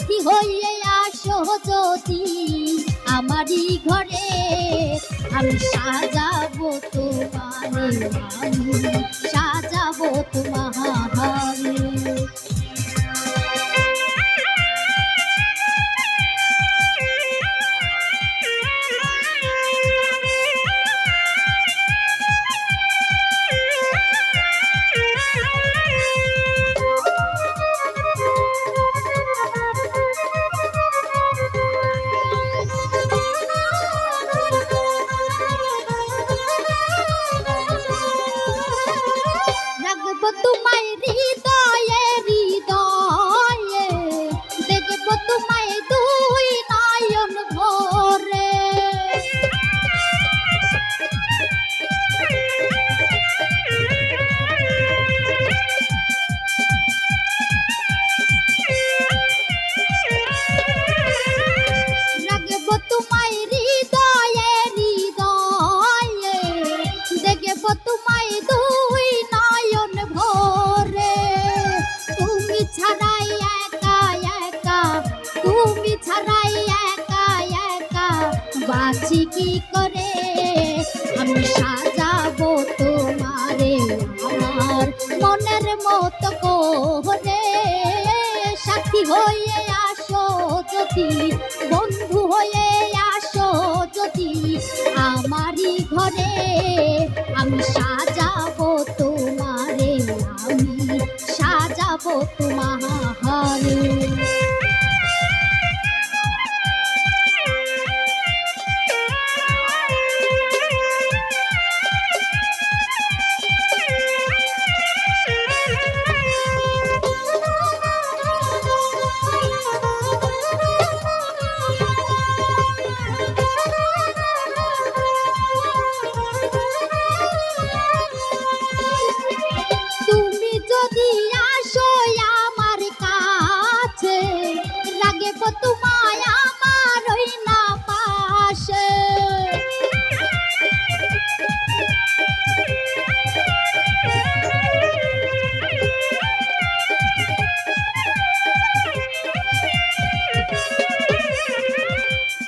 সাথী হয়ে আসো যদি আমারই ঘরে, আমি সাজাবো তোমারে, আমি সাজাবো তোমারে। তোমায় হৃদয়ে হৃদয়ে দেখবো তোমায় দুই নয়ন ভরে, রাখবো তোমায় হৃদয়ে হৃদয়ে দেখবো তোমায় দুই নয়ন ভরে। তুমি ছাড়াই একা একা, তুমি ছাড়াই একা একা বাঁচি কি করে, আমি সাজাবো তোমারে আমার মনের মতো করে। সাথী হয়ে আসো যদি, বন্ধু হয়ে আসো যদি আমারই ঘরে, আমি সাজাবো তোমারে, আমি সাজাবো তোমারে। তুমি যদি আসো আমার কাছে, রাখবো তোমায় আমার ওই না পাশে।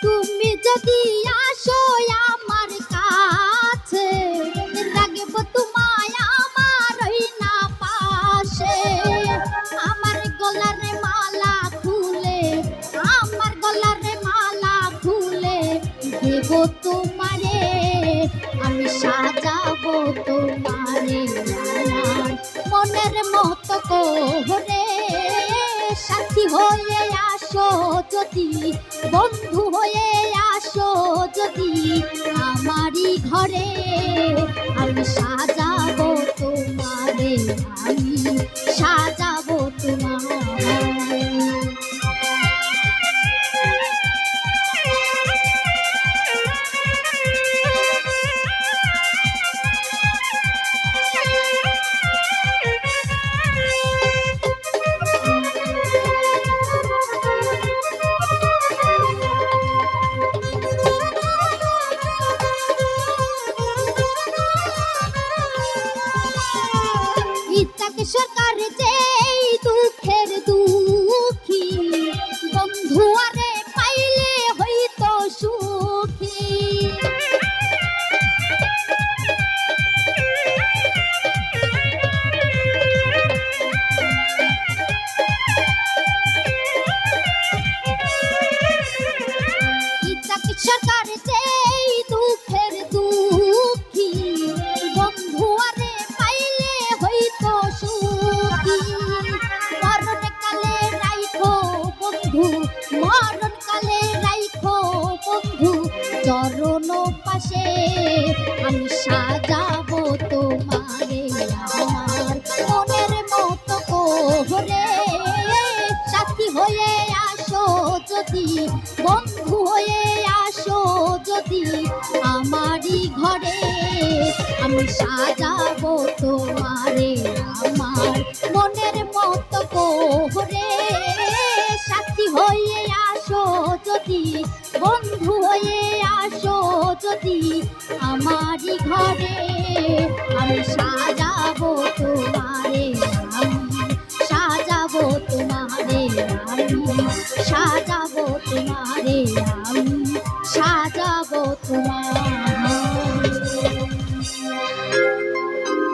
তুমি যদি আসো আমার কাছে, রাখবো তোমায় আমার ওই না পাশে। আমার গলার মালা খুলে, আমার গলার মালা খুলে দেবো তোমারে, আমি সাজাবো তোমারে আমার মনের মতো করে। সাথী হয়ে আসো যদি, বন্ধু হয়ে আসো যদি আমারই ঘরে, আমি সাজাবো তোমারে, আমি সাজাবো তোমারে। সরকার যেই দুঃখের দুঃখী, বন্ধু আরে পাইলে হইতো সুখী। সরকার যেই দুঃখের দুঃখী, বন্ধু আরে পাইলে হইতো সুখী। মরণকালে রাইখো বন্ধু, মরণকালে রাইখো বন্ধু চরণ পাশে, আমি সাজাবো তোমারে আমার মনের মতো করে। সাথী হয়ে আসো যদি, বন্ধু হয়ে আসো যদি আমারই ঘরে, আমি সাজাবো তোমারে আমার মনের মতো করে। সাথী হয়ে আসো যদি, বন্ধু হয়ে আসো যদি আমারই ঘরে, আমি সাজাবো তোমারে।